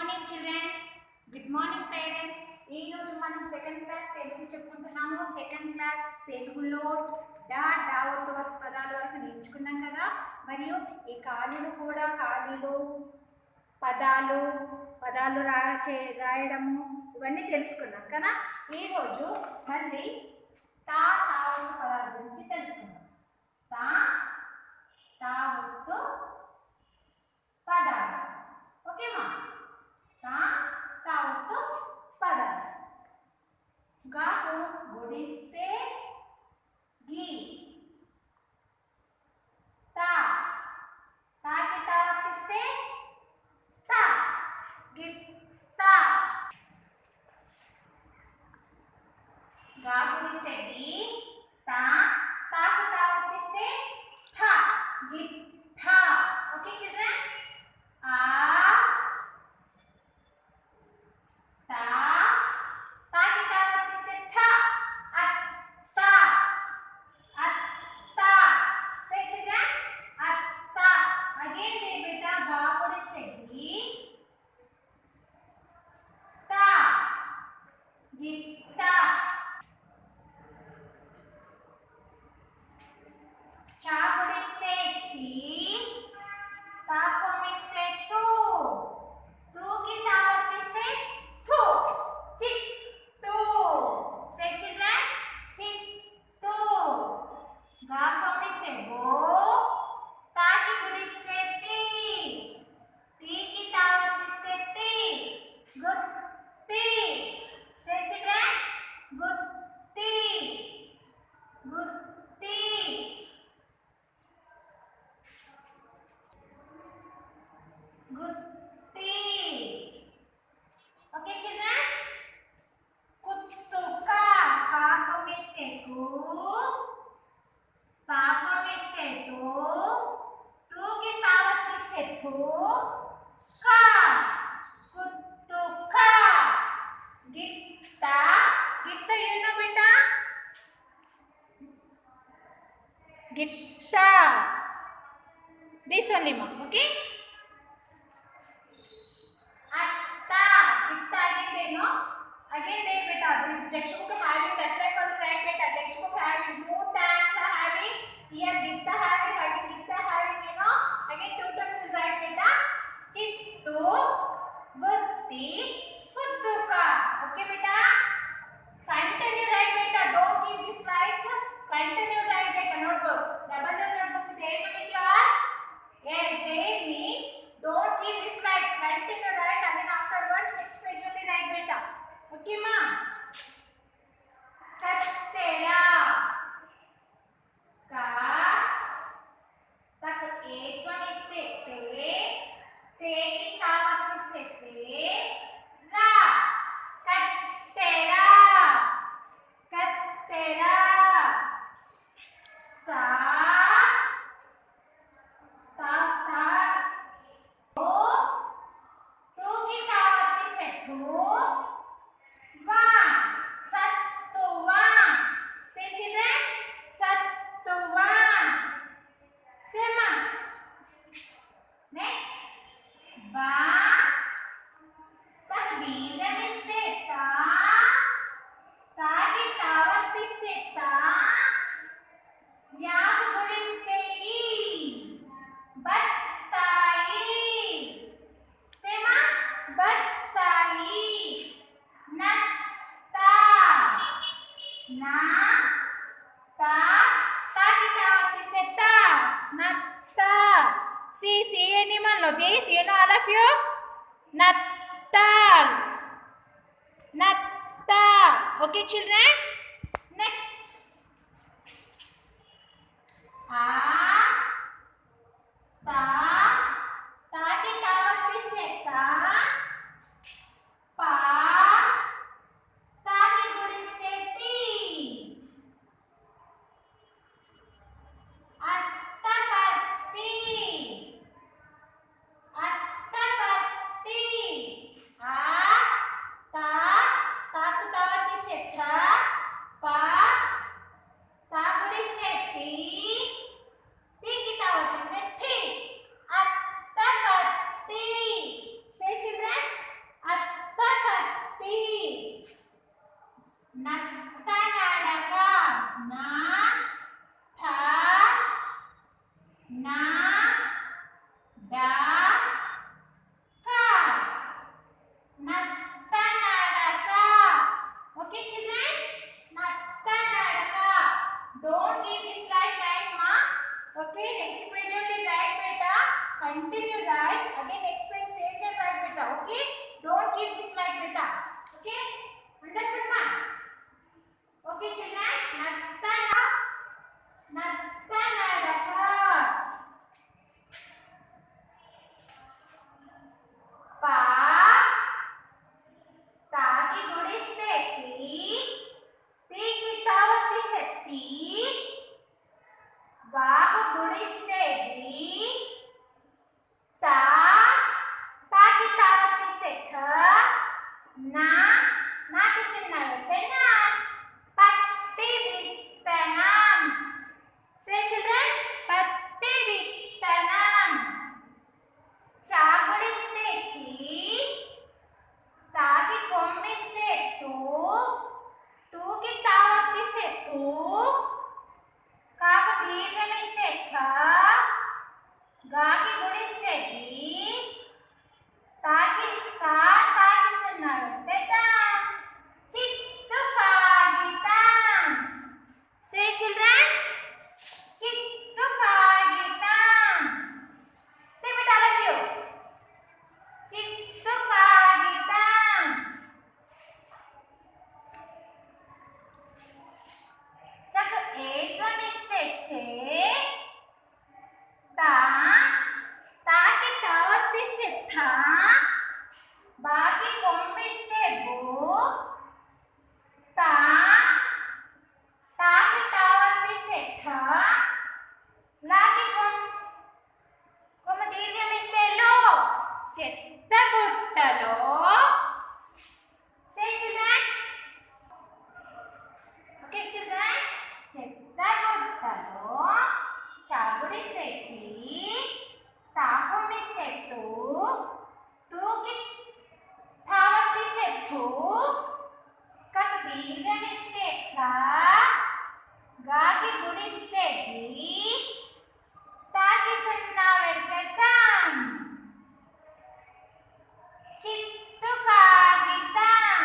Morning children, good morning parents. ఈ రోజు మనం సెకండ్ క్లాస్ తెలుగు చెప్పుకుంటున్నాము. సెకండ్ క్లాస్ తెలుగులో డా పదాల వరకు నేర్చుకున్నాం కదా. మరియు ఈ ఖాళీలు కూడా ఖాళీలు పదాలు రాయడము ఇవన్నీ తెలుసుకున్నాం కదా. ఈరోజు మళ్ళీ పదాల గురించి తెలుసుకుందాం. తావత్తు పదాలు. ఓకేమా? తావత్తు పదాలు. గాకు గుడిస్తే గి. తాకి తావత్తిస్తే తా. గిత్త. గా గుడిస్తే గి. తాకి తావత్తిస్తే థ. గిత్త. Okay children? తాకి తావత్తిస్తే థ. అత్త. అత్త. సే చిల్డ్రన్, అత్త. Again say beta. గా గుడిస్తే గి. తా. గిత్త. చా గుడిస్తే చి. తా కొమ్మిస్తే తు. తూకి తావత్తిస్తే థు. చిత్తు. సే చిల్డ్రన్, చిత్తు. గా కొమ్మిస్తే గో. తాకి గుడిస్తే తి. తీకి తావత్తిస్తే తి. గుత్తి. సే చిల్డ్రన్, గుత్తి. గుత్తి. గుత్తి. Okay children? కుత్తుక. కా కొమ్మిస్తే కు. తా కొమ్మిస్తే తో. తూకి తావత్తిస్తే థు. కా. కుత్తుక. గిత్త. గిత్త you know beta? గిత్త. This only mom, okay? Atta. Gitta again they know. Again they beta. This textbook having that like on right beta. Textbook having two times having. Here gitta having, again gitta having, you know. Again two times is right beta. Chittu, gutti, futtuka. Okay beta? Continue right beta. Don't keep this like. Continue right beta. Notebook. Double notebook there with your. Yes, there means don't keep this like. Continue right again afterwards. Next page only right beta. Okay ma? Kattera. Ka. Tak ekam iste te. Te ki tavatiste te. Ra. Kattera. Kattera. Sa. See anyone know this? You know all of you? Nattal. Nattal. Okay children? Next. Taki tavatiste ta. Pa. Taki gudiste ti. Attapatti. Attapatti. Taku tavatiste tha. Pa. Taku gudiste ti. Tiki tavatiste thi. Attapatti. Okay, don't keep this like beta. Okay, understood ma? Okay children, nattana nattanadaka pa ताकि गुणिस्ते ती की तावत्ती से ती बाग गुणिस्ते B ता की तावत्ती से थ ना किसी ना बेना पत्ती वित्तनम से चिल्ड्रन पत्ती वित्तनम चा गुणिस्ते ची ताकि कोम्मिस्से तू की तावत्ती से तू काक दीर्घमिस्से का गा की गुणिस्से गी ताकि सुन्नाडुत्तेताम चित्तु कागिताम से चिल्ड्रन चित्तु कागिताम से बेटा all of you चित्तु कागिताम चक एकमिस्से चे ता की तावत्ती से था बाकी कोम्मिस्से बो ता की तावत्ती से था ला की कोम दीर्घमिस्से लो చెత్తబుట్టలో say children okay children చెత్తబుట్టలో చాగుడిస్తే చి తాకుమిస్తే తూ కి తావత్తిస్తే థూ కక్ దీర్ఘమిస్తే కా గాకి గుణిస్తే గి తాకి సున్నా పెడతాం चित्तु कागिताम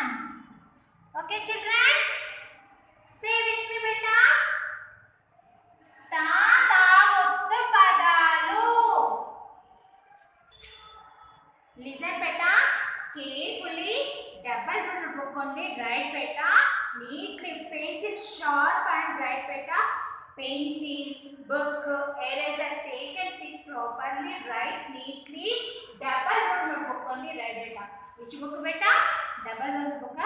okay children say with me beta ता तावत्तु पदालु listen beta carefully double rule book only write beta neatly pencil sharp and write beta pencil book eraser take and sit properly write neatly double rule notebook only write beta which book beta double rule book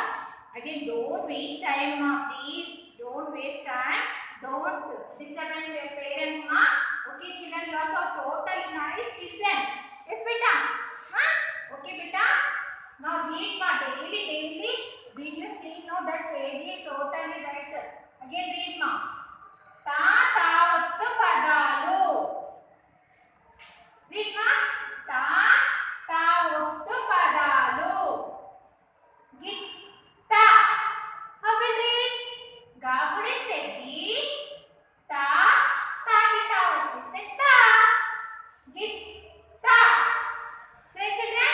again don't waste time ma please don't waste time don't disturbance your parents ma okay children lots of total nice children yes beta huh okay beta now read ma daily read you see now that page is totally right again read ma తా తావత్తు పదాలు read ma తా తావత్తు పదాలు గిత్త how will read గా గుడిస్తే గి తా కి తావత్తిస్తే తా గిత్త say children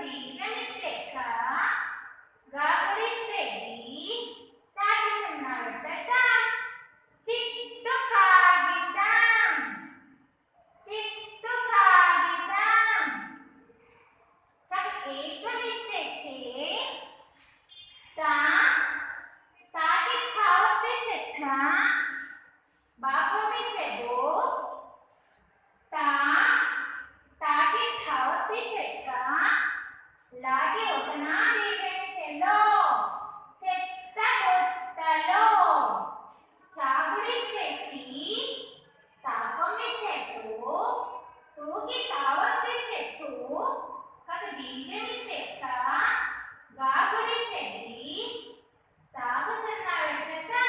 దీర్ఘమిస్తే క, గాగుడిస్తే డి, తాకి సున్నా పెడితే తా. చిత్తు కాగితం, చిత్తు కాగితం. ఏకమిస్తే చే, తా, తాకి తావత్తిస్తే తా, బాపుమిస్తే బో, తా, తాకి తావత్తిస్తే కా, లాగి ఒకనా దీర్ఘమిస్తే లో, చెత్త బుట్టలో. చాకుడిస్తే చీ, తాపమిస్తే తో, తోకి తావత్తిస్తే తో, కకు దీర్ఘమిస్తే క, గాగుడిస్తే డి, తాకు సున్నా పెడితే తా.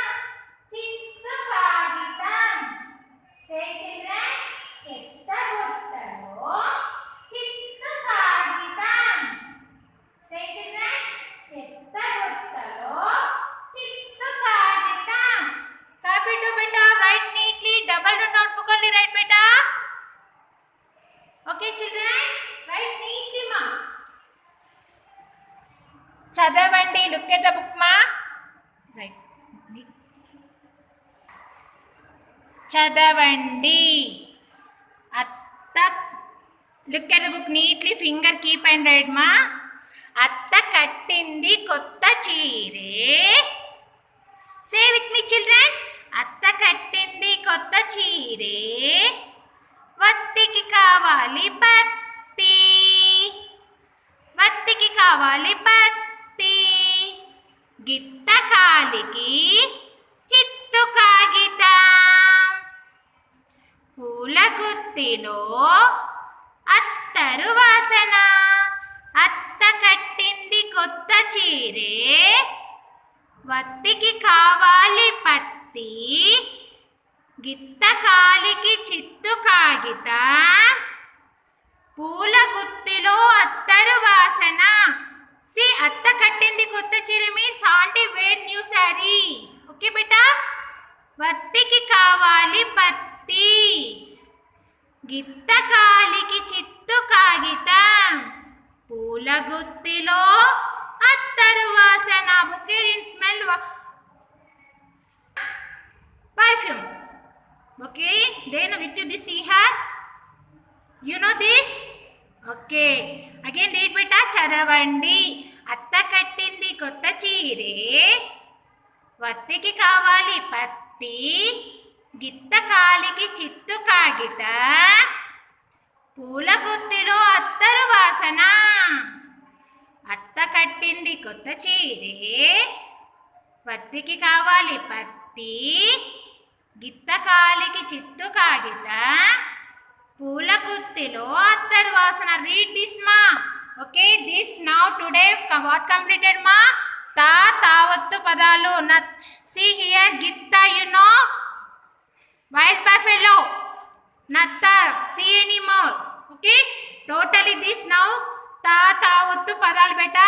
చిత్తు కాగితం. సే చిల్డ్రన్, చెత్త బుట్టలో చిత్తు కాగితం. సే చిల్డ్రన్, చెత్త బుట్టలో చిత్తు కాగితం. Copy to beta, write neatly, double the notebook only write beta. Okay children, write neatly ma. చదవండి, look at the book ma. Right. చదవండి. అత్త, look at the book neatly, finger keep and write ma. అత్త కట్టింది కొత్త చీరే. Say with me children. అత్త కట్టింది కొత్త చీరే, వత్తికి కావాలి పత్తి, వత్తికి కావాలి పత్తి. గిత్త కాలికి చిత్తు కాగితం, పూల గుత్తిలో అత్తరు వాసన. అత్త కట్టింది కొత్త చీరే, వత్తికి కావాలి పత్తి, గిత్త కాలికి చిత్తు కాగితం, పూల గుత్తిలో అత్తరు వాసన. See, అత్త కట్టింది కొత్త చీర means aunty wear new saree. Okay beta? వత్తికి కావాలి పత్తి, గిత్త కాలికి చిత్తు కాగితం, పూల గుత్తిలో అత్తరు వాసన. Bouquet in smell perfume. Okay, then with this see her. You know this? Okay. Again read beta. చదవండి. అత్త కట్టింది కొత్త చీరే, వత్తికి కావాలి పత్తి, గిత్త కాలికి చిత్తు కాగితం, పూల గుత్తిలో అత్తరు వాసన. అత్త కట్టింది కొత్త చీరే, వత్తికి కావాలి పత్తి, గిత్త కాలికి చిత్తు కాగితం, పూల గుత్తిలో అత్తరు వాసన. రీడ్ దిస్ మా. Okay, this now today what completed మా? తా, తావత్తు పదాలు. See here, గిత్త, you know, wild buffalo, natta, see anymore. Okay, totally this now తా, తావత్తు పదాలు బేటా.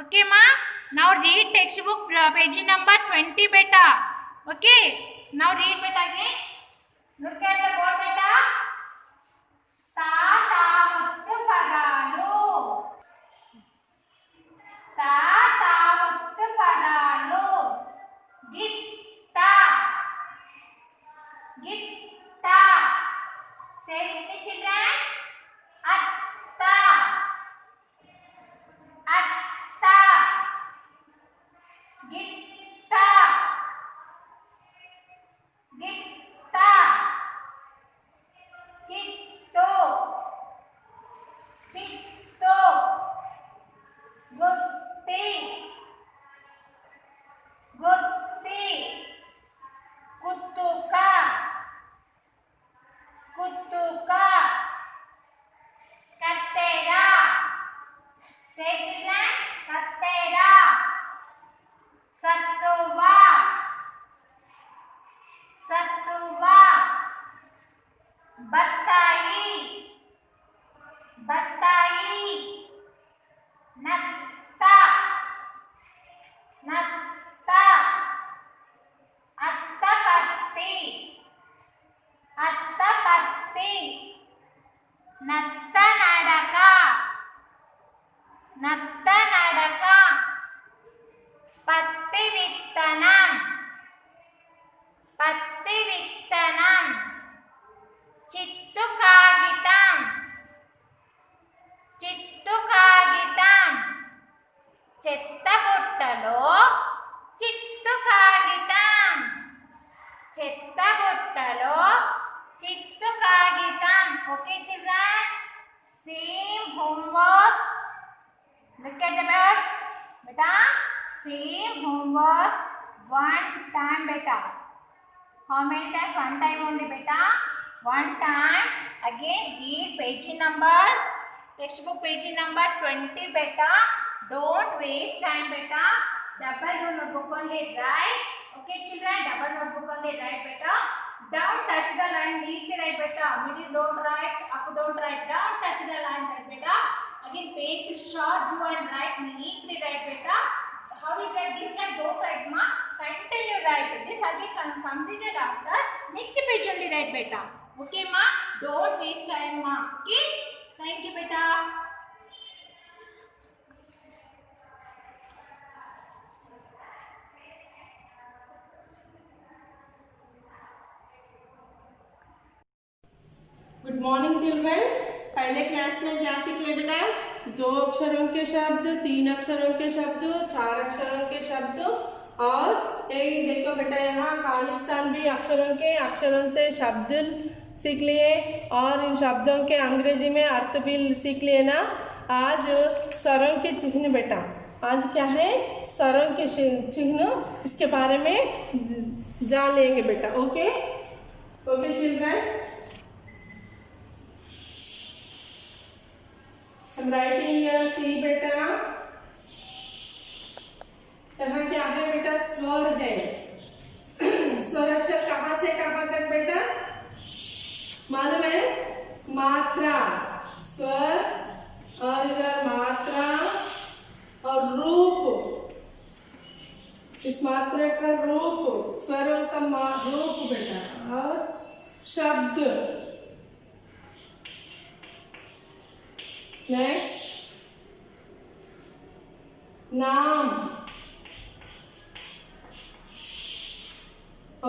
ఓకే మా. Now read textbook page number 20 beta. Okay, now read beta again. Look at the board beta. తా, తావత్తు పదాలు. తా, తావత్తు పదాలు. గిత్త, గిత్త. Say with me children. అత్త, అత్త. గిత్త, గిత్త. చిత్తు, చిత్తు. గుత్తి, గుత్తి. కుత్తుక, కుత్తుక. కత్తెర. Say children, కత్తెర. సత్తువ, సత్తువ. బత్తాయి, బత్తాయి. నత్త, నత్త. అత్తపత్తి, అత్తపత్తి. నత్త నడక, నత్త నడక, పత్తి విత్తనం, పత్తి విత్తనం, చిత్తు కాగితం, చిత్తు కాగితం, చెత్త బుట్టలో చిత్తు కాగితం, చెత్త బుట్టలో చిత్తు కాగితం. Okay children, same homework. Look at the bird. Beta, same homework one time beta. How many times? One time only beta. One time. Again read page number, textbook page number 20 beta. Don't waste time beta. Double notebook only write. Okay children, double notebook only write beta. Down touch the line, neatly write beta. Middle don't write, up don't write, down touch the line write beta. Again page is short, do and write, neatly write beta. How is that? This time don't write ma, continue write. This again completed after next page only write beta. Okay ma, don't waste time ma. Okay, thank you beta. Good morning children. पहले class में क्या सीख ले बेटा? 2 अक्षरों के शब्द, 3 अक्षरों के शब्द, 4 अक्षरों के शब्द, और ये देखो बेटा यहाँ खालिस्तान भी अक्षरों से शब्द सीख लिए, और इन शब्दों के अंग्रेजी में अर्थ भी सीख लिए ना। आज स्वरों के चिन्ह बेटा, आज क्या है स्वरों के चिन्ह, इसके बारे में जान लेंगे बेटा। Okay okay children, I'm writing here, see बेटा, यहाँ क्या है बेटा? स्वर है। स्वर अक्षर कहाँ से कहाँ तक बेटा मालूम है? मात्रा, स्वर, और इधर मात्रा और रूप, इस मात्रा का रूप, स्वरों का रूप बेटा, और शब्द। नेक्स्ट नाम।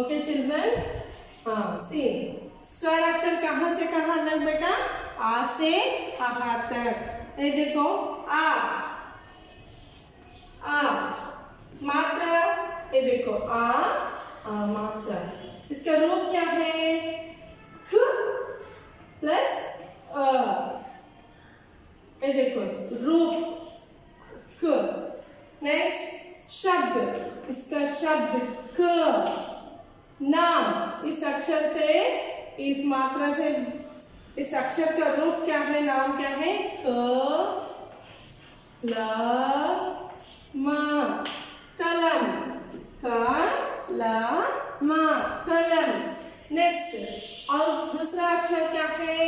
ओके चिल्ड्रन, हाँ सी स्वर अक्षर कहाँ से कहाँ तक बेटा? आ से कहाँ तक? ये देखो आ, आ मात्रा, ये देखो आ मात्रा, इसका रूप क्या है? ख प्लस अ। ये देखो रूप क। नेक्स्ट शब्द, इसका शब्द क। नाम, इस अक्षर से, इस मात्रा से, इस अक्षर का रूप क्या है? नाम क्या है? क ल म, कलम, क ल म, कलम। नेक्स्ट, और दूसरा अक्षर क्या है?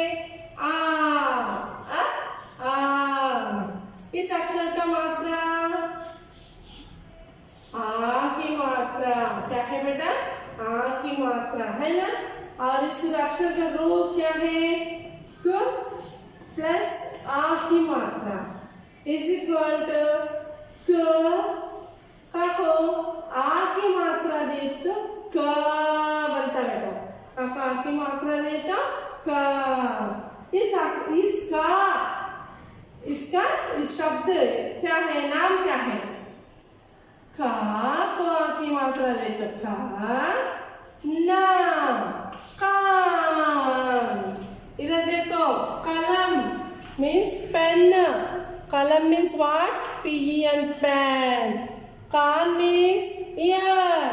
आ, इस अक्षर का मात्रा, आ की मात्रा क्या है बेटा? आ की मात्रा है ना। और इस अक्षर का रूप क्या है? क प्लस आ की मात्रा इज इक्वल टू क को आ की मात्रा दे तो क बनता बेटा। आ की मात्रा दे तो क। इसका इस शब्द क्या है? नाम क्या है? खा की मात्रा दे तो खा, नाम, कान। इधर देखो कलम मीन्स पेन, कलम मीन्स व्हाट? PEN pen. कान means ear,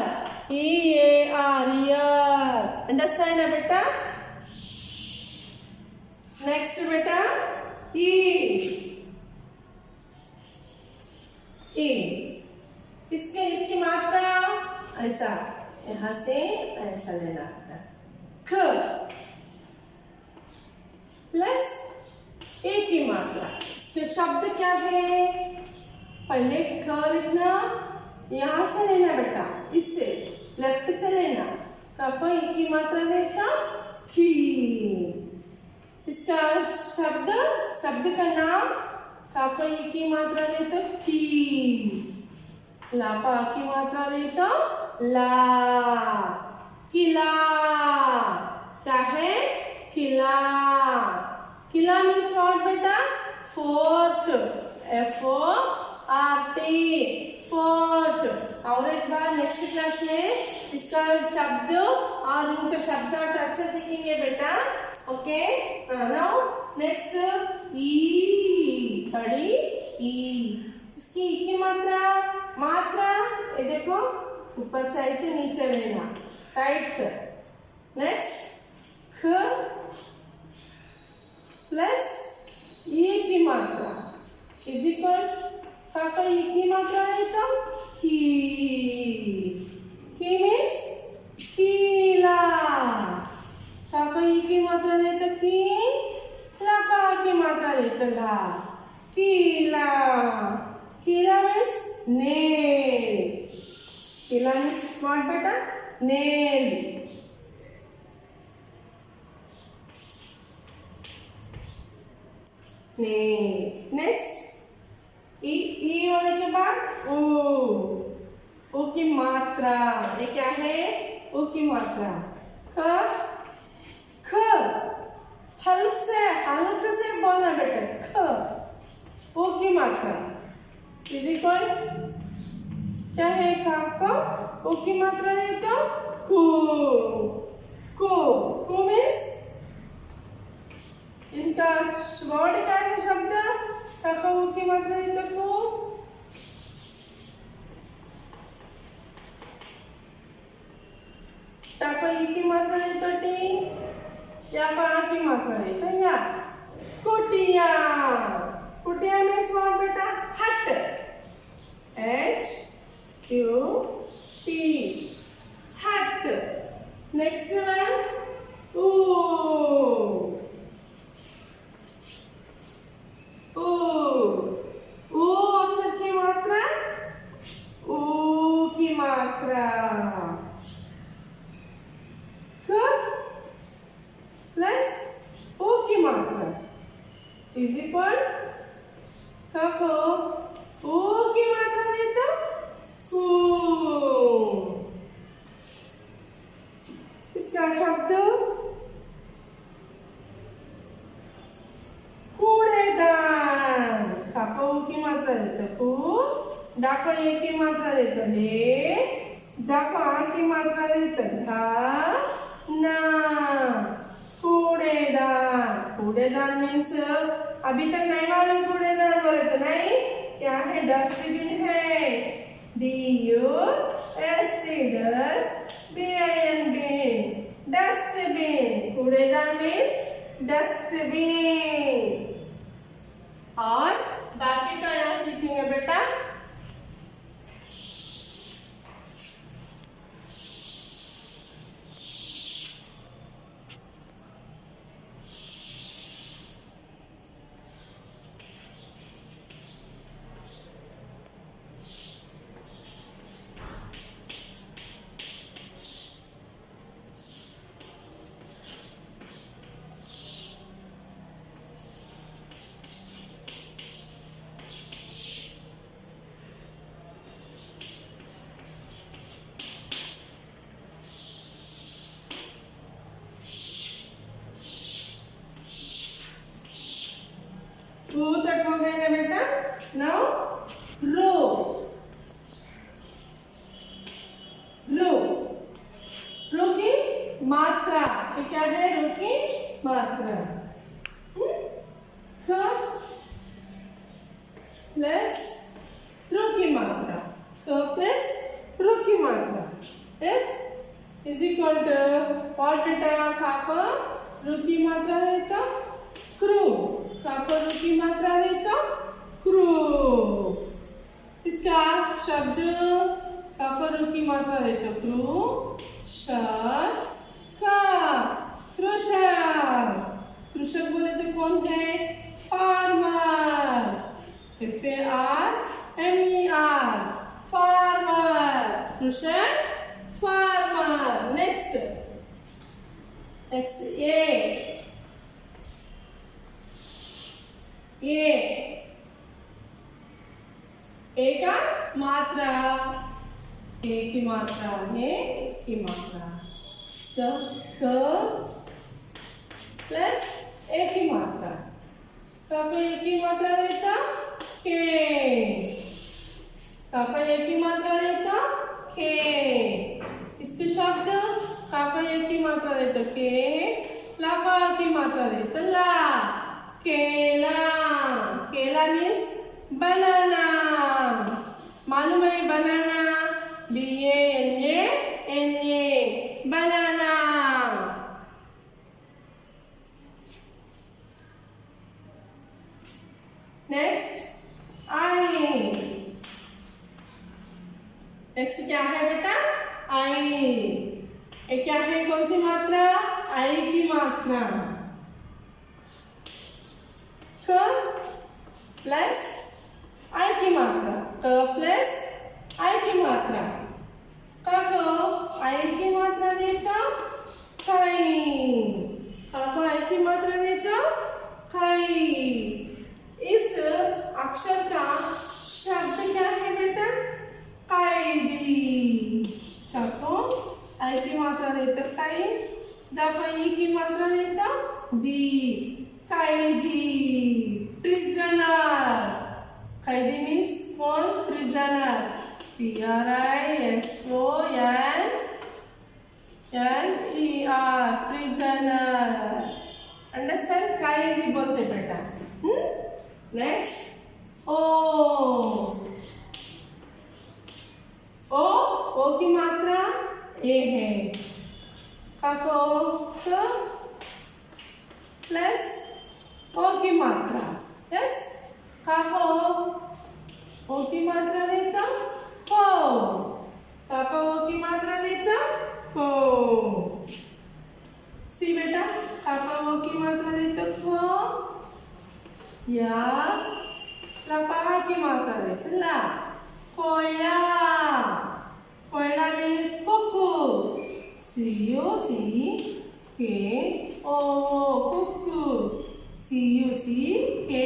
EAR ear. Understand है बेटा? नेक्स्ट बेटा ई, इसकी मात्रा ऐसा, यहां से ऐसा लेना होता है। ख प्लस ए की मात्रा, इसके शब्द क्या है? पहले ख लिखना, यहां से लेना बेटा, इससे लेफ्ट से लेना, कब ए की मात्रा देगा खी। इसका शब्द का नाम काका ई की मात्रा दे तो की, लापा की मात्रा दे तो ला, किला, क्या है किला, किला मीन्स व्हाट बेटा, फोर्ट, FORT, फोर्ट। और एक बार नेक्स्ट क्लास में इसका शब्द और उनका शब्द अच्छा सीखेंगे बेटा, ओके। नाउ नेक्स्ट ई, बड़ी ई, इसकी ई की मात्रा, मात्रा ये देखो ऊपर से ऐसे नीचे लेना, राइट। नेक्स्ट ख प्लस ई की मात्रा इज इक्वल, काका ई की मात्रा है तो की, की मीन्स कीला, काका ई की मात्रा दे तो की, लाका की मात्रा दे तो ला, कीला, कीला मीन्स नेल, कीला मीन्स व्हाट बेटा, नेल। नेक्स्ट ई वाले के बाद ओ की मात्रा, ये क्या है, ओ की मात्रा, ख हल्क से बोलना बेटा, ख, ओ की मात्रा इज इक्वल, क्या है आपका, ओ की मात्रा है तो को मीन्स इनका वर्ड क्या है, शब्द काका ओ की मात्रा है तो को, काका ई की मात्रा है तो टी, या का की मात्रा है तो या, कुटिया, कुटिया मीन्स व्हाट बेटा, हट, HUT, हट। नेक्स्ट वन ओ अक्षर की मात्रा, ओ की मात्रा, प्लस ओ की मात्रा इज इक्वल, को ओ की मात्रा दे तो को, इसका शब्द कूड़ेदान, काका ओ की मात्रा दे तो को, डाका ए की मात्रा दे तो डे, डाका आ की मात्रा दे तो धा, ना, कूड़ेदान, कूड़ेदान मीन्स अभी तक नहीं मालूम, कूड़ेदान बोले तो नहीं, क्या है, डस्टबिन है, DUST, BIN, डस्टबिन, कूड़ेदान मीन्स डस्टबिन। और बाकी का यहाँ सीखेंगे बेटा, तक हो गए ना बेटा। नाउ रो, रो, रो की मात्रा, ये क्या है, रो की मात्रा, ख प्लस रो की मात्रा, ख प्लस रो की मात्रा, S is equal to what बेटा, खापा रो की मात्रा है तो क्रू, खापा रो की मात्रा है तो क्रू, इसका शब्द खापा रो की मात्रा है तो क्रू, शर का, कृषक, कृषक बोले तो कौन है, फार्मर, FARMER, फार्मर, कृषक, फार्मर। नेक्स्ट ए ए का मात्रा, ए की मात्रा है, ए की मात्रा क प्लस ए की मात्रा, क को ए की मात्रा देता के, क को ए की मात्रा देता के, इसके शब्द का को ए की मात्रा देता के, ला का की मात्रा देता ला, केला, केला मीन्स बनाना, मालूम है बनाना, BANANA banana. Next I, next क्या है बेटा आई, ये क्या है, कौन सी मात्रा, आई की मात्रा, क प्लस आई की मात्रा, क प्लस आई की मात्रा, क को आई की मात्रा देता खाई, क को आई की मात्रा देता खाई। इस अक्षर का शब्द क्या है बेटा, कैदी, क को आई की मात्रा देता काई, द को ई की मात्रा देता दी, कैदी, prisoner, कैदी मीन्स कौन, prisoner, PRISONER, prisoner, अंडरस्टैंड, कैदी बोलते बेटा। नेक्स्ट ओ, ओ की मात्रा ए है, को क प्लस ओ की मात्रा, यस, का को ओ की मात्रा देता को, का को ओ की मात्रा देता को, सी बेटा, का को ओ की मात्रा देता को, या ला का की मात्रा देता ला, कोयला, कोयला means cuckoo, CUCKO, cuckoo, CUCKO,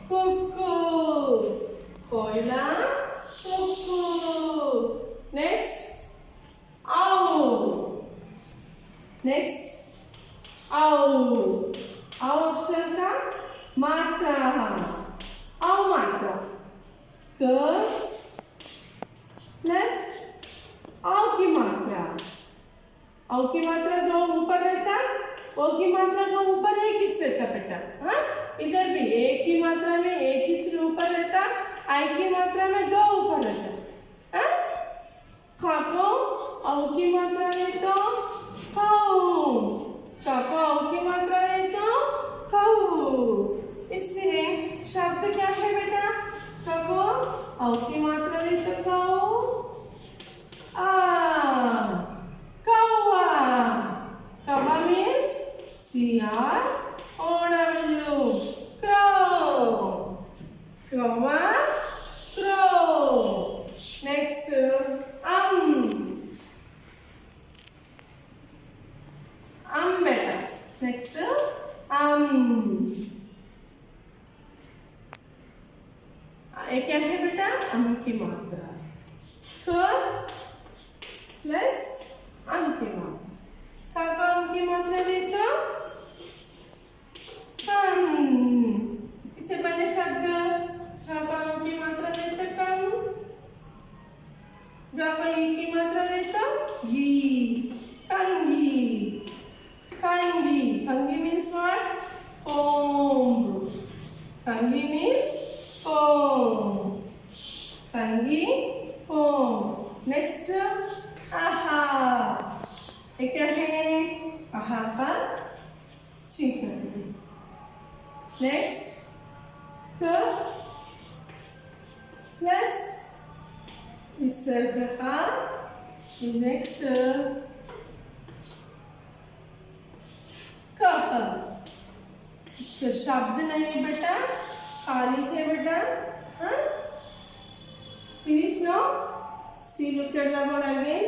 cuckoo, कोयला, कुकू। नेक्स्ट आओ, नेक्स्ट आओ, आओ अक्षर का मात्रा, आओ मात्रा, क प्लस आओ की मात्रा, औ की मात्रा दो ऊपर रहता, ओ की मात्रा का ऊपर एक इंच रहता बेटा, हाँ इधर भी ए की मात्रा में एक इंच ऊपर रहता, आई की मात्रा में दो ऊपर रहता, हाँ खा को औ की मात्रा देता खाओ, का को औ की मात्रा देता खाओ, इसलिए शब्द क्या है बेटा, का को औ की मात्रा देता खाओ, कौवा, कौवा मीन्स CROW, crow, कौवा, crow। नेक्स्ट बेटा, नेक्स्ट ये क्या है बेटा, की मात्रा, क प्लस की मात्रा, का की मात्रा देता इसे बने शब्द, का की मात्रा देता कम, गा का ई की मात्रा देता गी, कंगी, कंगी, कंगी मीन्स व्हाट, comb, कंगी मीन्स comb, कंगी comb। नेक्स्ट आहा, ये क्या है, आहा का चिकन। नेक्स्ट क प्लस विसर्ग का, नेक्स्ट क, इसका शब्द नहीं बेटा, खाली है बेटा, हाँ finish no, see look at the board again।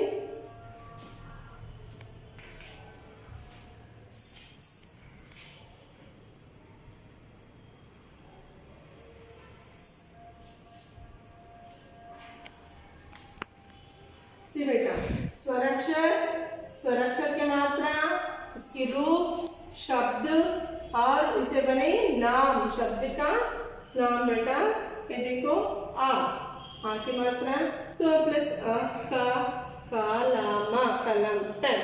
See बेटा स्वराक्षर, स्वराक्षर की मात्रा, इसकी रूप, शब्द और इसे बने नाम, शब्द का नाम बेटा। ये देखो आ की मात्रा क प्लस अ का लामा कलम पेन।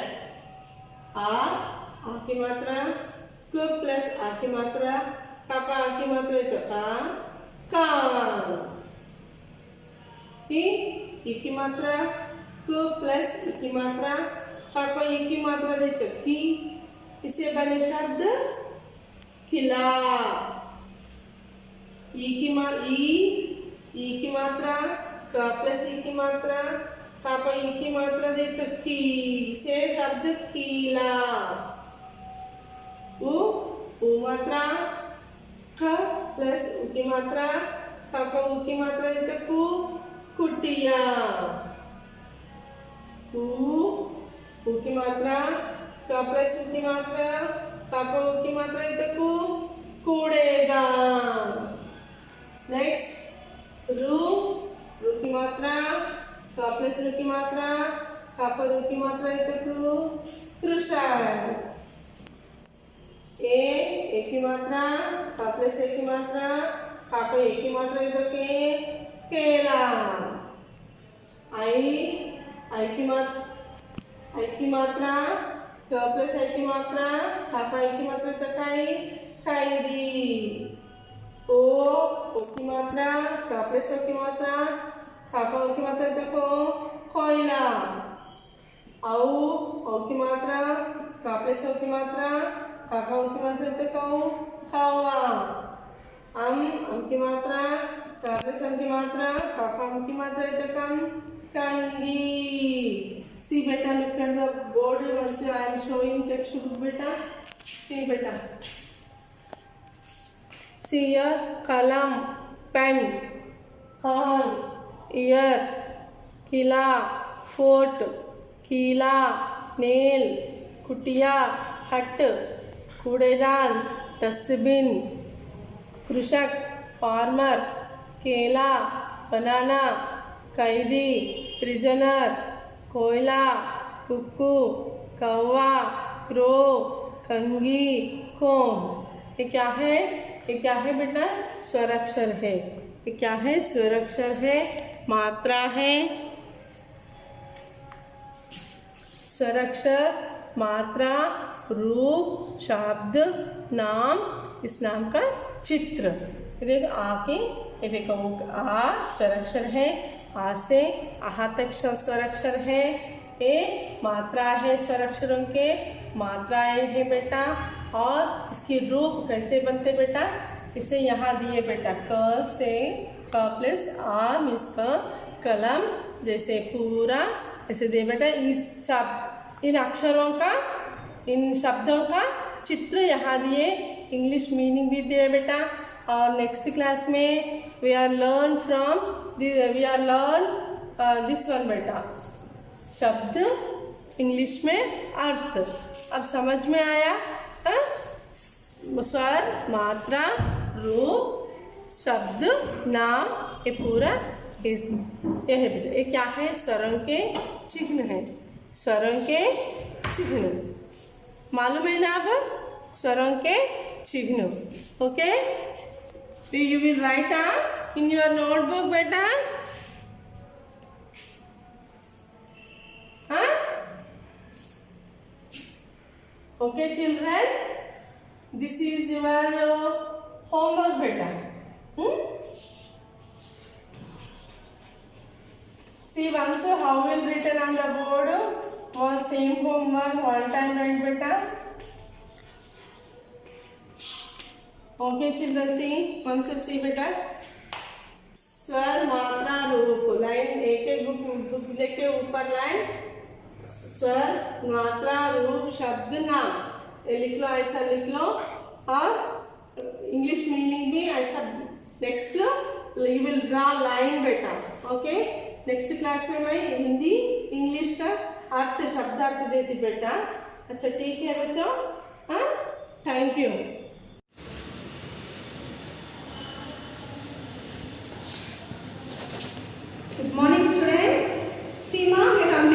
आ की मात्रा क प्लस आ की मात्रा का की मात्रा है तो का। ई की मात्रा क प्लस ई की मात्रा का ई की मात्रा दे तो की। इसे बने शब्द खिला। ई की मात्रा का प्लस ई की मात्रा का ई की मात्रा दे तो की। इसे शब्द कीला। उ मात्रा क प्लस उ की मात्रा का उ की मात्रा दे तो कु कुटिया। उ की मात्रा का प्लस उ की मात्रा का उ की मात्रा दे तो कु कूड़ेगा। नेक्स्ट रू की मात्रा का प्लस रू की मात्रा का रू की मात्रा है तो कृषक। ए की मात्रा का प्लस ए की मात्रा का ए की मात्रा है तो केला। आई की मात्रा का प्लस आई की मात्रा का आई की मात्रा तो कैदी। ओ की मात्रा का प्लस ओ की मात्रा का ओ की मात्रा तो कोयला। औ की मात्रा का प्लस ओ की मात्रा का ओ की मात्रा तो कौवा। अम की मात्रा का प्लस अम की मात्रा का अम की मात्रा तो कंगी। सी बेटा look at the board once I am showing textbook बेटा। सी बेटा सी कलम पेन हॉर्न ईयर किला फोर्ट कीला नेल कुटिया हट कूड़ेदान डस्टबिन कृषक फार्मर केला बनाना कैदी प्रिजनर कोयला कुक्कू कौवा क्रो कंगी कोम। ये क्या है? ये क्या है बेटा? स्वराक्षर है। ये क्या है? स्वराक्षर है, मात्रा है। स्वराक्षर मात्रा रूप शब्द नाम, इस नाम का चित्र। ये देखो आ की, ये देखो आ स्वराक्षर है, आ से आहा तक स्वराक्षर है। ये मात्रा है, स्वराक्षरों के मात्राएं है बेटा। और इसकी रूप कैसे बनते बेटा? इसे यहाँ दिए बेटा क से क प्लस आ मीन्स क कलम जैसे पूरा ऐसे दे बेटा। इन अक्षरों का इन शब्दों का चित्र यहाँ दिए, इंग्लिश मीनिंग भी दिए बेटा। और नेक्स्ट क्लास में we are learn this one बेटा, शब्द इंग्लिश में अर्थ। अब समझ में आया? स्वर मात्रा रूप शब्द नाम, ये पूरा ये है बेटा। ये क्या है? स्वरों के चिन्ह है, स्वरों के चिन्ह मालूम है ना? अब स्वरों के चिन्ह। Okay, you will write in your notebook बेटा। Okay children, this is your homework beta. See once how will written on the board. One same homework one time write beta. Okay children, see once see beta. स्वर मात्रा रूप line एक एक book लेके ऊपर line स्वर मात्रा रूप शब्द नाम ये लिख लो, ऐसा लिख लो। और इंग्लिश मीनिंग भी ऐसा। Next you will draw line बेटा। ओके, नेक्स्ट क्लास में मैं हिंदी इंग्लिश का अर्थ शब्दार्थ देती बेटा। अच्छा ठीक है बच्चों, हाँ, thank you. Good morning students. Seema, get on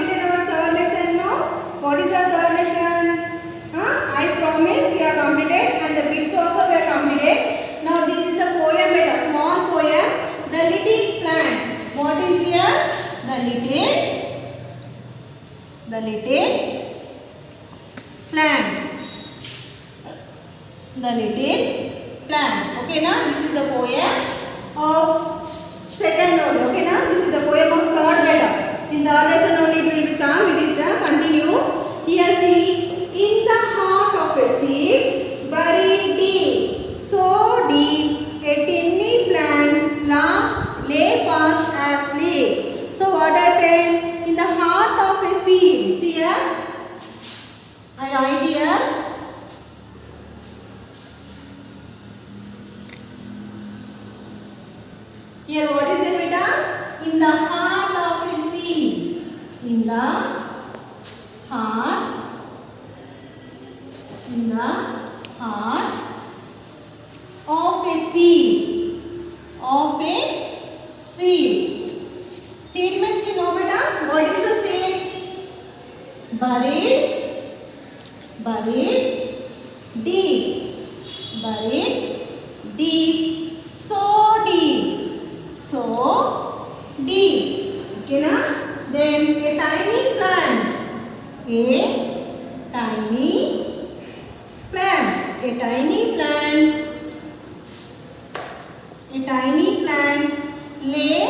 The little plant. The little plant. Okay, now this is the poem of second only. Okay, now this is the poem of third beta. In third lesson only it will become. It is the continue. Here see, in the heart of a seed, buried deep, so deep, a tiny plant lay fast asleep. So what happened? In the heart of a seed. See here. I write here. Here what is it, beta? In the heart of a seed. In the heart. In the heart of a seed. Of a seed. Seed means you know, beta. What is the seed? Buried deep. Buried deep. So deep. So deep. Okay, na? Then a tiny plant. A tiny plant. A tiny plant. A tiny plant lay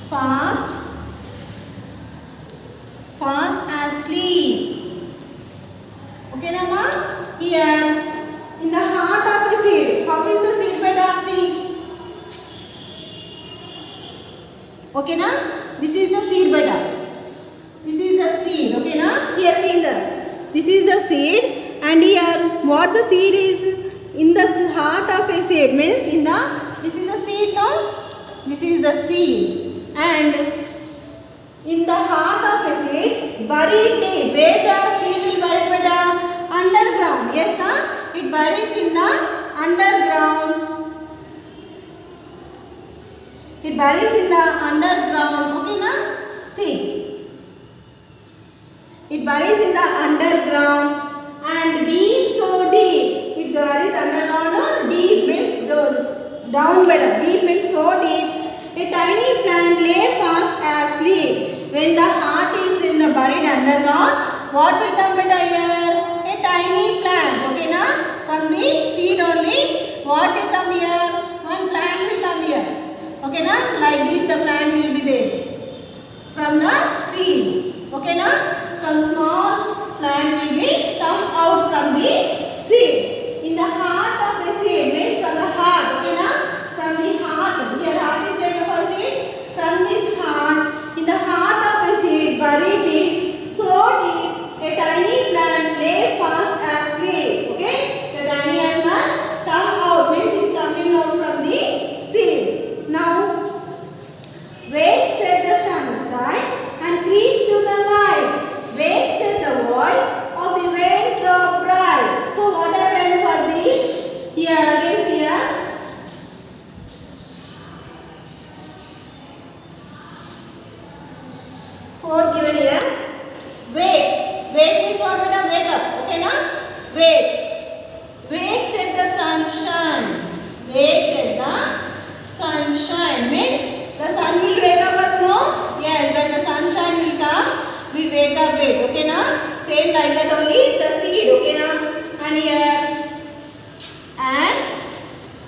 fast asleep. Okay, na ma? Here in the heart of a seed. How is the seed, beta? See. Okay, na? This is the seed, beta. This is the seed. Okay, na? Here see the. This is the seed, and here what the seed is in the heart of a seed means in the. This is the seed, no? This is the seed, and in the heart of a seed, buried deep. Where the seed will bury, beta? Underground. Yes, sir. It buries in the underground. It buries in the underground. Okay, na? See. It buries in the underground and deep, so deep. It buries underground. No? Deep means down better. Deep means so deep. A tiny plant lay fast asleep. When the heart is in the buried underground, what will come better here? A tiny plant. Okay, na? From the seed only, what will come here? One plant will come here. Okay, na? Like this the plant will be there. From the seed. Okay, na? Some small plant will be come out from the seed. In the heart of the seed means from the heart. Okay, na? From the heart. Here heart is there for seed. From this heart, in the heart of a seed, buried deep, so deep, a tiny plant lay fast asleep. Okay? The tiny animal come out means it's coming out from the seed. Now, wake said the sunshine and creep to the light. Wake said the voice of the raindrop bright. So what happened for this? Here again, here. Four given here. Wake. Wake means what, beta? Wake up. Okay, na? Wake. Wake said the sunshine. Wake said the sunshine means the sun will wake up us, no? Yes, when the sunshine will come, we wake up it. Okay, na? Same like that only the seed. Okay, na? And here and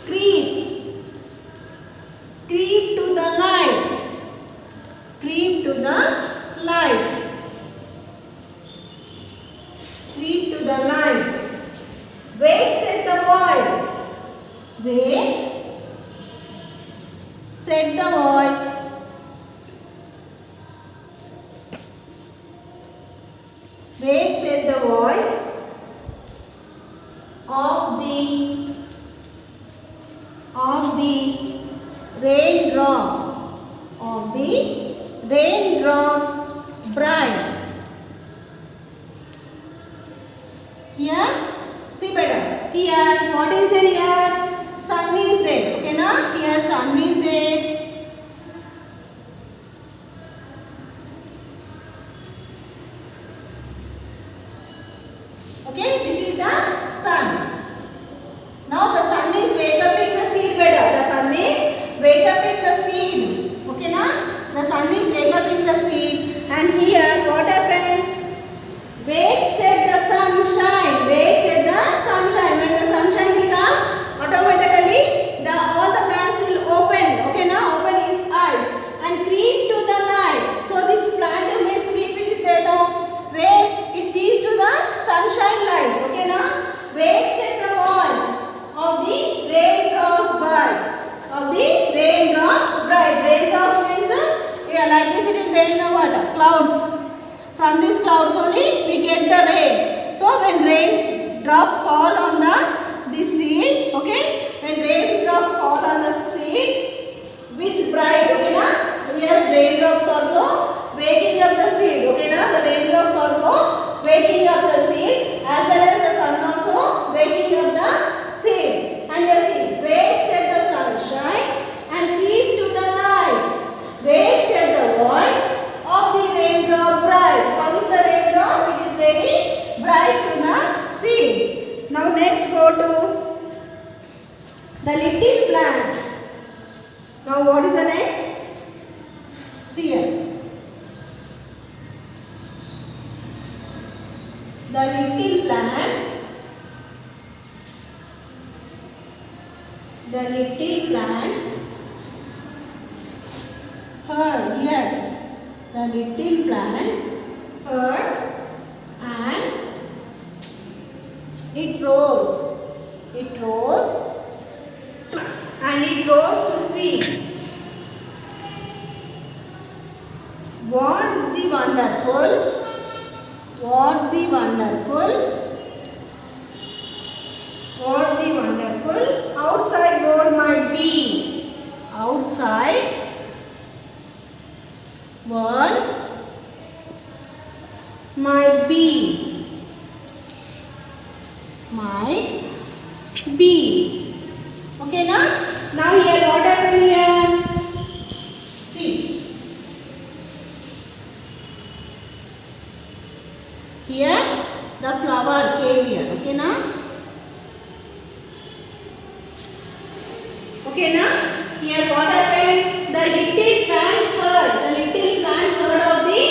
creep. Creep to the light. Creep to the light. Creep to the light. Wake said the voice. Wake said the voice. Wake said the voice of the raindrop. Of the raindrops bright. Here, see better. Here, what is there here? Sun is there. Okay, na? Here, sun is there. Okay, this is the sun. Now the sun is wake up in the seed better. The sun is wake up in the seed. Okay, na? The sun is wake up in the seed. clouds. From these clouds only we get the rain. So when rain drops fall on the seed, okay, when rain drops fall on the seed with bright, okay na, here raindrops also waking up the seed, okay na, the raindrops also waking up the seed as well as the sun also waking up the seed. And you see, wakes at the sunshine and creep to the light, wakes at the voice of the raindrop bright. How is the raindrop? It is very bright to the seed. Now next go to the little plant. Now what is the next? See here. The little plant. The little plant. Heard here. The little plant heard and it rose. It rose and it rose to see. What the wonderful, what the wonderful, what the wonderful outside world might be. Outside world might be. Might be. Okay now? Now here what happened here? See. Here the flower came here. Okay now? Okay now? Here what happened? The little plant heard. The little plant heard of the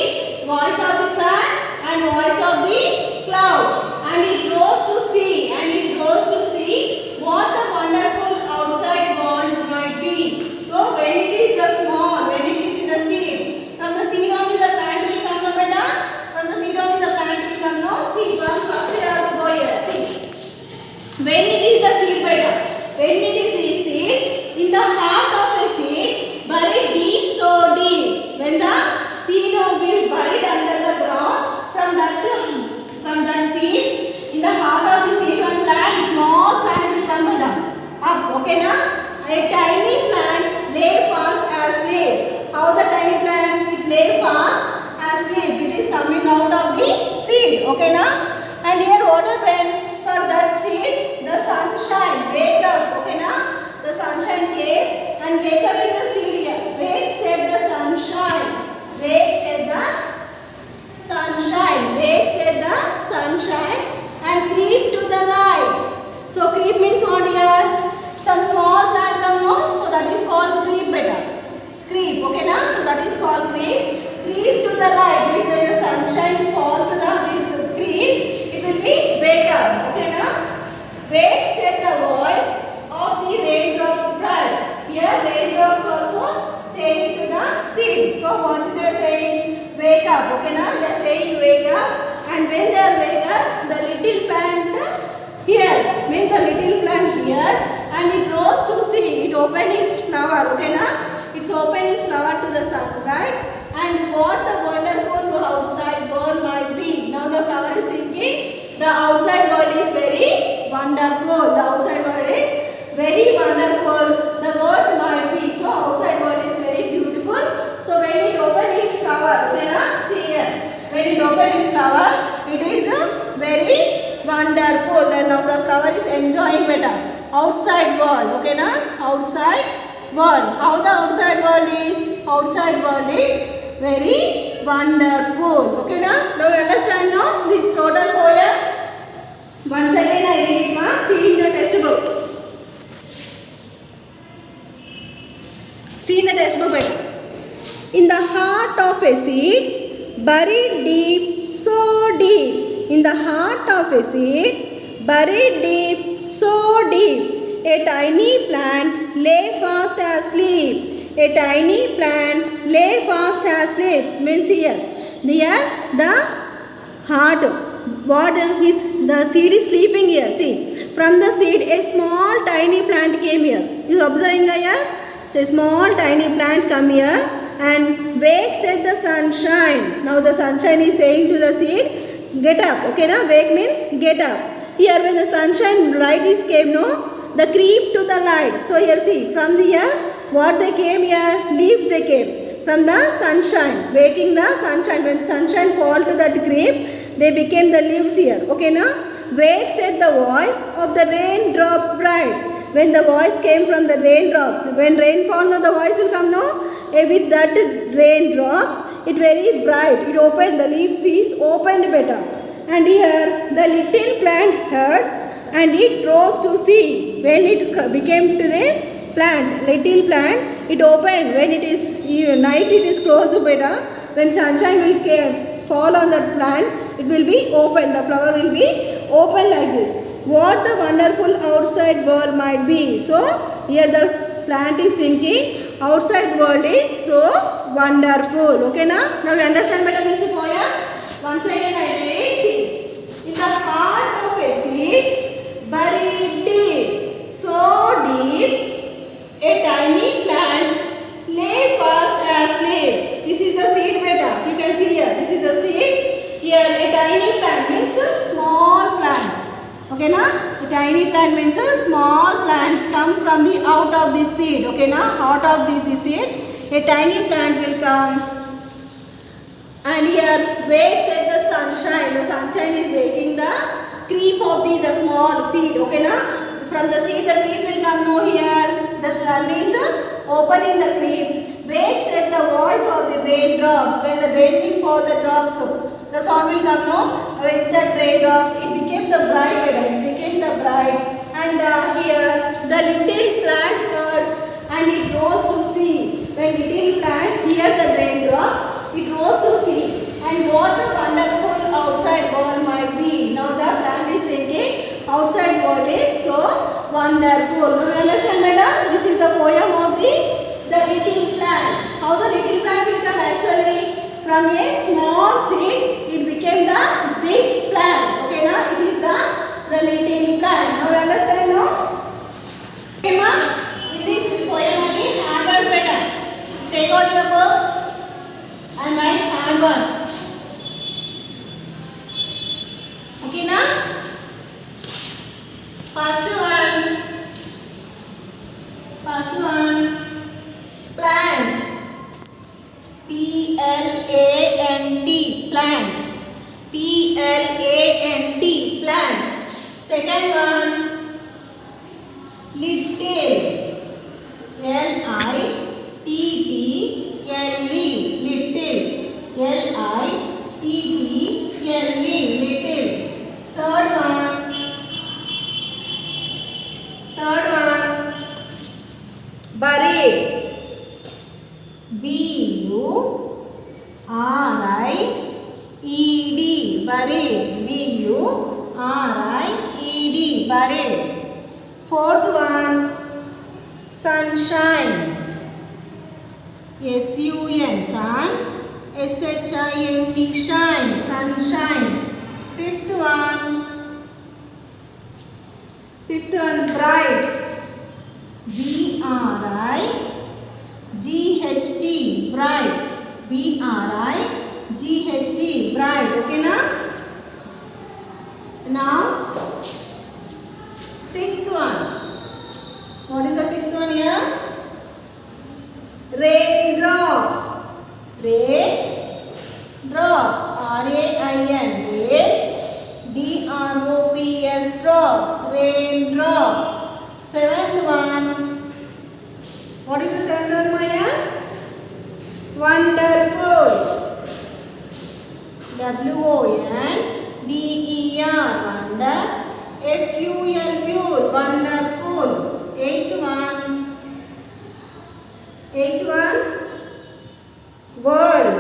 voice of the sun and voice of the clouds. And it rose to see. And it rose to see what the wonderful outside world might be. So when it is the small, when it is in the seed, from the seed only the plant will come, no beta? From the seed only the plant will come, no? See, first you have to go here. See. When it is the seed, beta? When it is the seed, in the heart of a seed, buried deep, so deep. When the seed will be buried under the ground, from that seed, in the heart of the seed, one plant, small plant will come up. Okay now? A tiny plant lay fast asleep. How the tiny plant? It lay fast asleep. It is coming out of the seed. Okay now? And here what happened? For that seed, the sunshine wake up. Okay now? The sunshine came and wake up in the seed here. Wakes at the sunshine. Wakes at the sunshine. Wakes at the sunshine and creep to the light. So creep means what here? Some small plant come, no? So that is called creep beta. Creep, okay now? So that is called creep. Creep to the light means when the sunshine fall to this creep, it will be wake up. Okay now? Wakes at the voice of the raindrops bright. Here raindrops also saying to the seed. So what they are saying? Wake up. Okay now? They are saying wake up. And when they are wake up, the little plant here. When the little plant here and it rose to see. It opened its flower. Okay now? It's opened its flower to the sunlight. And what the wonderful outside world might be. Now the flower is thinking the outside world is very wonderful. The outside world is very wonderful. The world might be. So outside world is very beautiful. So when it opened its flower, okay na? See here. When it opened its flower, it is very wonderful. And now the flower is enjoying better. Outside world, okay na? Outside world. How the outside world is? Outside world is very wonderful. Okay na? Now you understand now this total poem. Once again I read it, ma. See in the textbook. See in the textbook better. In the heart of a seed, buried deep, so deep. In the heart of a seed, buried deep, so deep. A tiny plant lay fast asleep. A tiny plant lay fast asleep. Means here, the heart. What is the seed is sleeping here? See, from the seed a small tiny plant came here. You observing here? So a small tiny plant come here and wakes at the sunshine. Now the sunshine is saying to the seed, get up. Okay, now wake means get up. Here when the sunshine light is came, no, the creep to the light. So here see, from the here, what they came here, leaves they came. From the sunshine, waking the sunshine. When sunshine fall to that creep, they became the leaves here. Okay, now wakes at the voice of the raindrops bright. When the voice came from the raindrops, when rain fall, no, the voice will come, no. With that raindrops, it very bright. It opened, the leaf is opened better. And here the little plant heard, and it rose to see. When it became to the plant, little plant, it opened. When it is night, it is closed better. When sunshine will fall on that plant, it will be open. The flower will be open like this. What the wonderful outside world might be. So here the plant is thinking outside world is so wonderful. Okay, now you understand better this poem. Once again I read. See, in the heart of a seed, buried deep, so deep, a tiny plant lay fast asleep. This is the seed beta. You can see here. This is the seed. Here a tiny plant means a small plant. Okay, na? A tiny plant means a small plant come from the out of the seed. Okay, na? Out of the seed, a tiny plant will come. And here wakes at the sunshine. The sunshine is waking the creep of the small seed. Okay, na? From the seed, the creep will come. No, here the sun is opening the creep. Wakes at the voice of the raindrops. When the raining for the drops, the sound will come. No, with the raindrops, it became the bright. It became the bright. And here the little plant heard, and it rose to see. When little plant hear the raindrops, it rose to see, and what the wonderful outside world might be. Now the plant is thinking outside world is so wonderful. Now you understand, madam? This is the poem of the little plant. How the little plant will come actually? From a small seed, it became the big plant. Okay, now it is the little plant. Now you understand, no? Okay, ma? In this poem again, handwords better. Take out your books and write handwords. Okay, now? First one, plant. P-L-A-N-T, plant. P-L-A-N-T, plant. Second one, little. L-I-T-T-L-E, little. L-I-T-T-L-E, little. Third one, buried. B-U-R-I-E-D, buried. B-U-R-I-E-D, buried. Fourth one, sunshine. S-U-N, sun. S-H-I-N-E, shine, sunshine. Fifth one, bright. B-R-I-G-H-T, bright. B-R-I-G-H-T, bright. Okay, now? Now, sixth one. What is the sixth one here? Raindrops. Raindrops. R-A-I-N. Rain. D-R-O-P-S. Drops. Raindrops. Seventh one. What is the seventh one, Maya? Wonderful. W-O-N-D-E-R. Wonder. F-U-L. Fuel. Wonderful. Eighth one. World.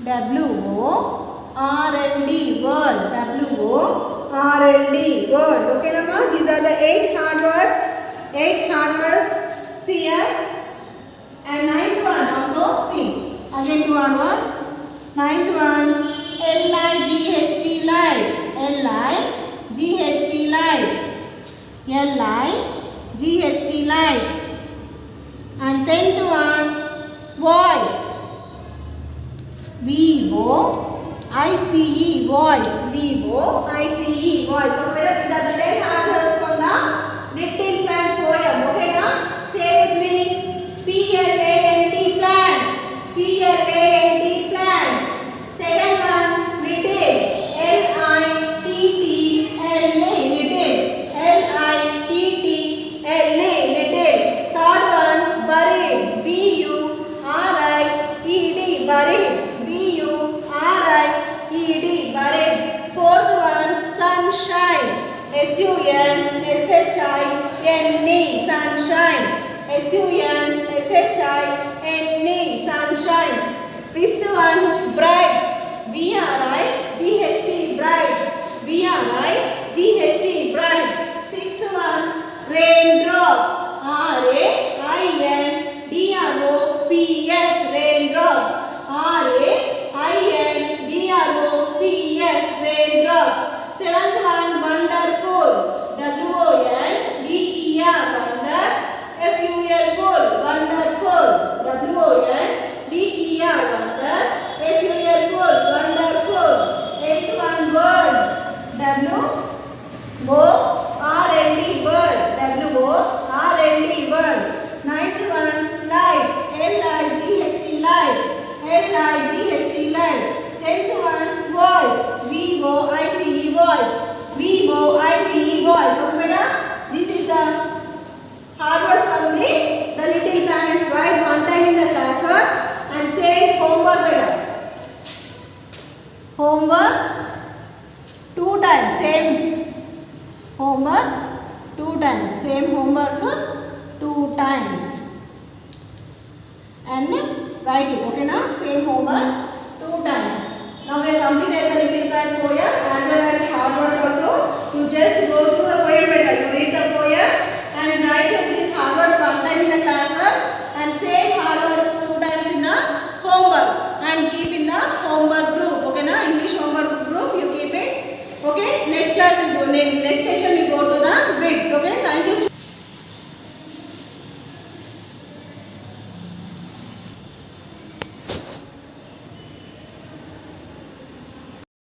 W-O-R-L-D. World. W-O-R-L-D. World. Okay, Nama? These are the 8 hard words. 8 hard words. See here. And ninth one also see. Again 2 hard words. Ninth one. L-I-G-H-T, light. L-I-G-H-T, light. L-I-G-H-T, light. And 10th one. Water. V-O-I-C-E, voice. V-O-I-C-E, voice. So, these are the 10 answers from the Little Plant poem. Okay, now say with me. P-L-A-N-T, plant. P-L-A-N-T, plant. Second one, little. L-I-T-T-L-A, little. L-I-T-T-L-A, little. Third one, buried. B-U-R-I-E-D, buried. B-U-R-I-E-D, buried. Fourth one, sunshine. S-U-N-S-H-I-N-E, sunshine. S-U-N-S-H-I-N-E, sunshine. Fifth one, bright. B-R-I-G-H-T, bright. B-R-I-G-H-T, bright. Sixth one, raindrops. R-A-I-N-D-R-O-P-S, raindrops. R-A-I-N-D-R-O-P-S, raindrops. Seventh one, wonderful. W-O-N-D-E-R, wonder. F-U-L-ful, wonderful. W-O-N-D-E-R, wonder. F-U-L-ful, wonderful. Eighth one, word. W-O-R-N-D, word. W-O-R-N-D, word. Ninth one, light. L-I-G-H-T, light. L-I-G-H-T, light. Tenth one, voice. V-O-I-C-E, voice. V-O-I-C-E, voice. Okay, beta? This is the hard words from the Little Plant. Write one time in the classwork and say homework, beta. Homework 2 times. Same homework 2 times. Same homework 2 times. And write it. Okay, now same homework 2 times. Now we have completed the Little Plant poem and there are hard words also. You just go through the poem better. You read the poem and write this hard words one time in the classwork and same hard words 2 times in the homework and keep in the homework group. Okay, now English homework group you keep it. Okay, next class we go. Next section we go to the bits. Okay.